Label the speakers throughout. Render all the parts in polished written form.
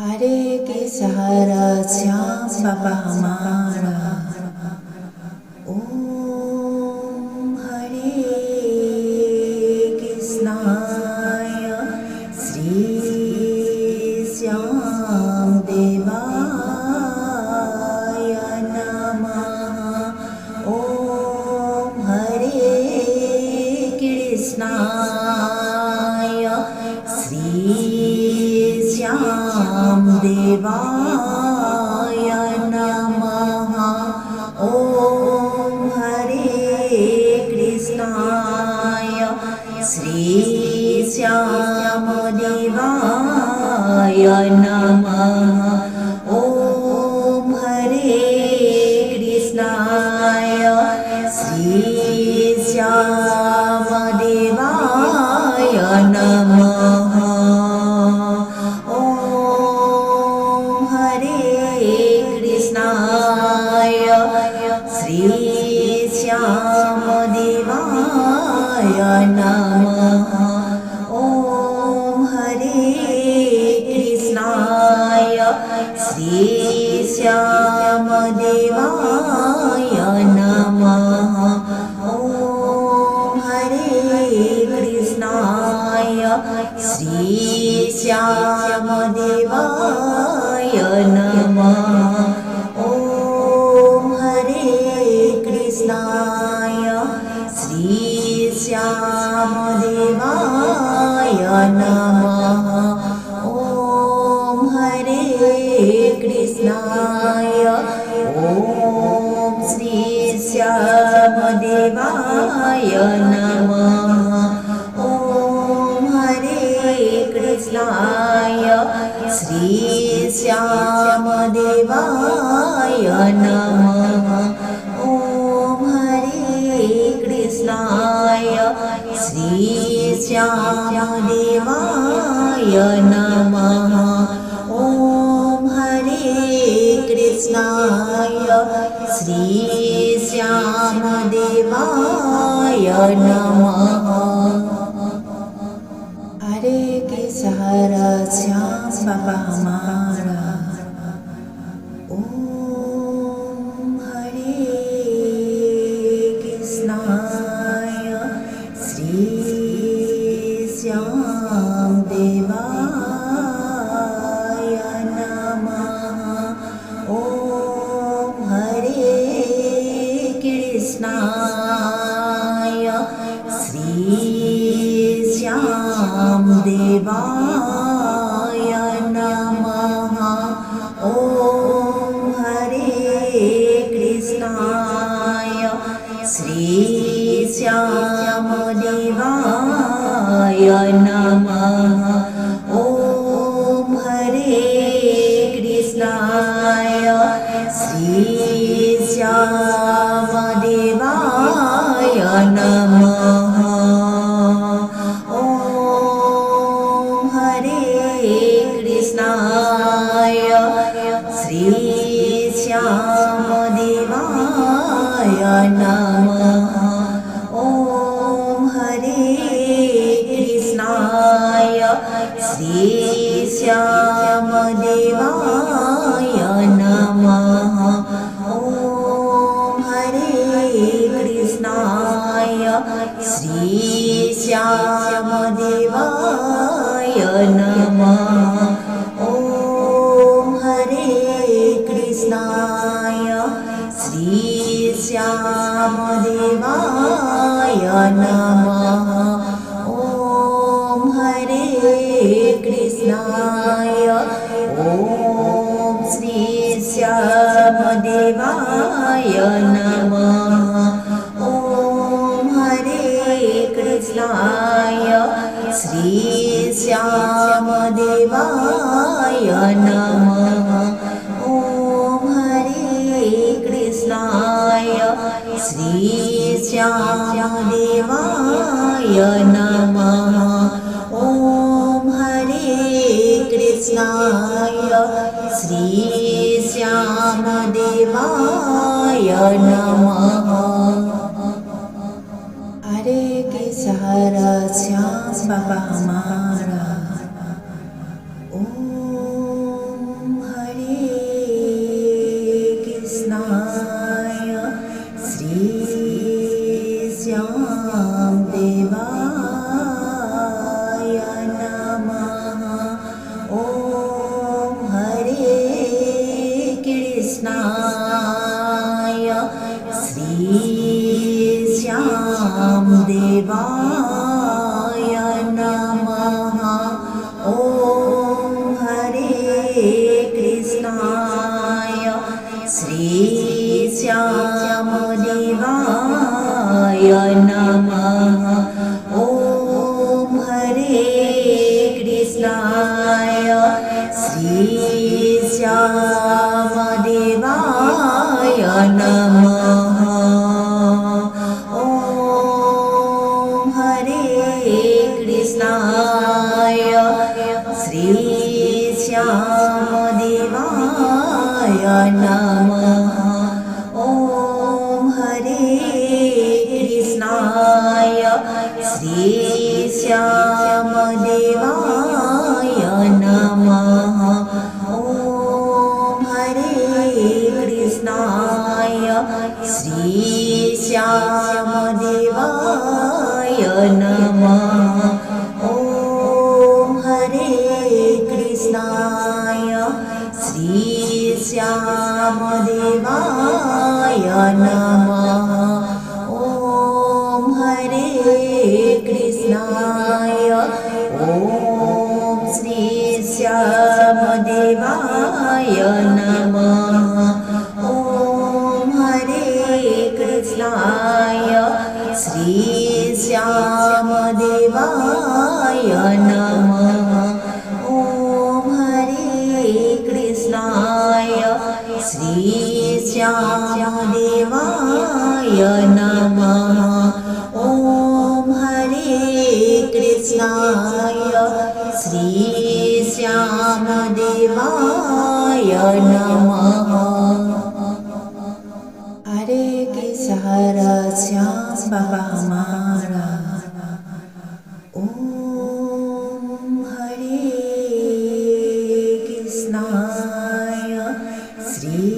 Speaker 1: हरे के सहारा श्याम बाबा हमारा। ओम हरे कृष्णाय श्री श्याम देवाय नमः। ओम हरे कृष्णाय श्री श्याम देवाय नमः। ओम हरे कृष्णाय श्री श्याम देवाय नमः। ओम हरे कृष्णाय श्री श्याम देवाय नमः। श्री श्याम देवाय नमः। ओम हरे कृष्णाय श्री श्याम देवाय नमः। ओम हरे कृष्णाय श्री श्याम देवाय नमः। कृष्णाय श्री श्याम देवाय नमः। ओम हरे कृष्णाय ओम श्री श्याम देवाय नमः। ओम हरे कृष्णाय श्री श्याम देवाय नमः। कृष्णाय श्री श्याम देवाय नमः। ओम हरे कृष्णाय श्री श्याम देवाय नमः। हरे के सहारा श्याम बाबा हमारा। श्याम देवाय नमः। ओम हरे कृष्णाय श्री श्याम देवाय नमः। ओम हरे कृष्णाय श्री श्याम देवाय नमः। ओम हरे कृष्णाय श्री श्याम देवाय नमः। ओम हरे कृष्णाय श्री श्याम देवाय नमः। ओम हरे कृष्णाय श्री श्याम देवाय नमः। ओम हरे कृष्णाय श्री श्याम देवाय नमः। ओम हरे कृष्णाय श्री श्याम देवाय नमः। ओम हरे कृष्णाय ओम श्री श्याम देवाय नमः। ओम हरे कृष्णाय श्री श्याम देवाय नमः। ओम हरे कृष्णाय श्री श्याम देवाय नमः। ओम हरे कृष्णाय श्री श्याम देवाय नमः। हरे के सहारा श्याम बाबा हमारा। ओम कृष्णाय श्रीश्यामदेवाय नमः। ॐ हरे कृष्णाय श्रीश्यामदेवाय नमः। ॐ हरे कृष्णाय श्रीश्यामदेवाय नमः। ॐ हरे कृष्णाय श्रीश्यामदेवाय नमः। ॐ हरे कृष्णाय श्रीश्यामदेवाय नमः। ॐ हरे कृष्णाय श्रीश्यामदेवाय नमः। ॐ हरे कृष्णाय श्रीश्यामदेवाय नमः। ॐ हरे कृष्णाय ॐ श्रीश्यामदेवाय नमः। ॐ हरे कृष्णाय श्रीश्यामदेवाय नमः। ॐ हरे कृष्णाय श्रीश्यामदेवाय नमः। ॐ हरे कृष्णाय श्रीश्यामदेवाय नमः। हरे कृष्ण श्याम बाबा हमारा। ॐ हरे कृष्णाय श्रीश्यामदेवाय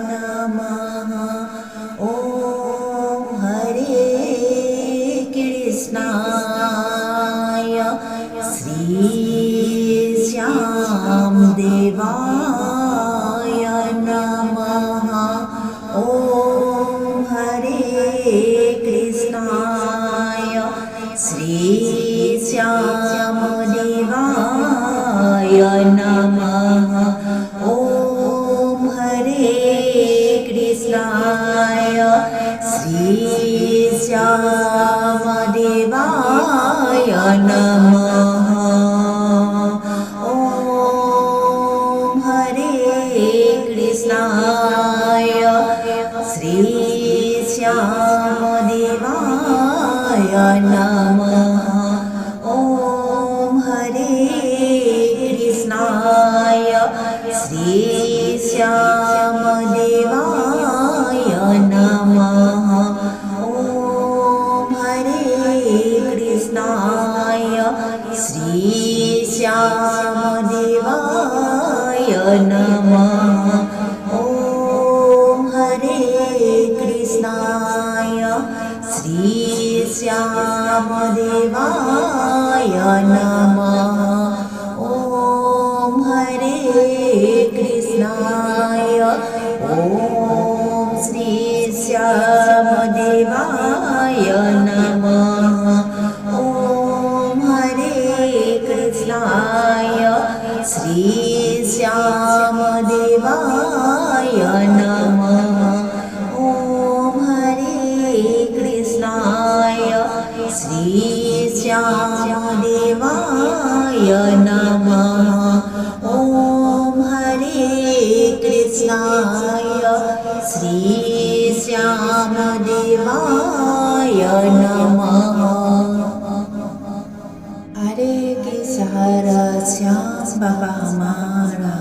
Speaker 1: नमः। ॐ हरे कृष्णाय श्रीश्यामदेवाय नमः। ॐ हरे कृष्णाय श्रीश्यामदेवाय नमः। ॐ हरे कृष्णाय श्रीश्यामदेवाय नमः। ॐ हरे कृष्णाय श्रीश्यामदेवाय नमः। ॐ हरे कृष्णाय श्रीश्यामदेवाय नमः। ॐ हरे कृष्णाय श्रीश्यामदेवाय नमः। ॐ हरे कृष्णाय श्रीश्यामदेवाय नमः। ॐ हरे कृष्णाय ॐ श्रीश्यामदेवाय नमः। ॐ हरे कृष्णाय श्रीश्यामदेवाय नमः। ॐ हरे कृष्णाय श्रीश्यामदेवाय नमः। ॐ हरे कृष्णाय श्रीश्यामदेवाय नमः। हरे कृष्ण श्याम बाबा हमारा।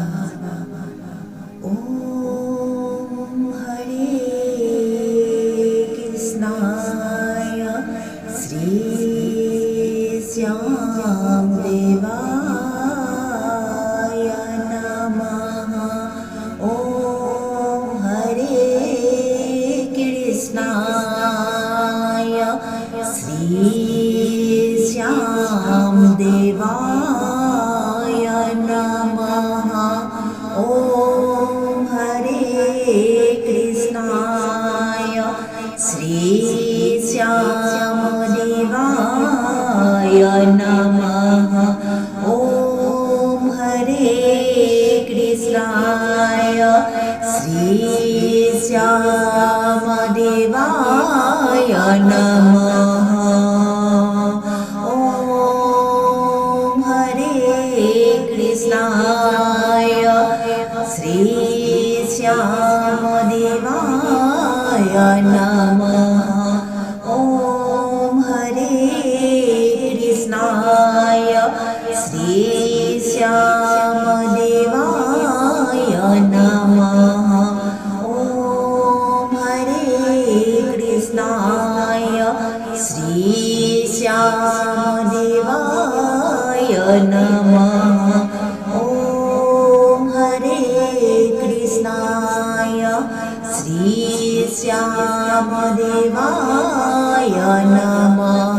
Speaker 1: ॐ हरे कृष्णाय श्रीश्यामदेवाय नमः। ॐ हरे कृष्णाय श्रीश्यामदेवाय नमः ॐ हरे कृष्णाय श्रीश्यामदेवाय नमः ॐ हरे कृष्णाय श्रीश्यामदेवाय नमः ॐ हरे कृष्णाय श्रीश्यामदेवाय नमः ॐ हरे कृष्णाय श्रीश्यामदेवाय नमः ॐ हरे कृष्णाय श्रीश्यामदेवाय नमः।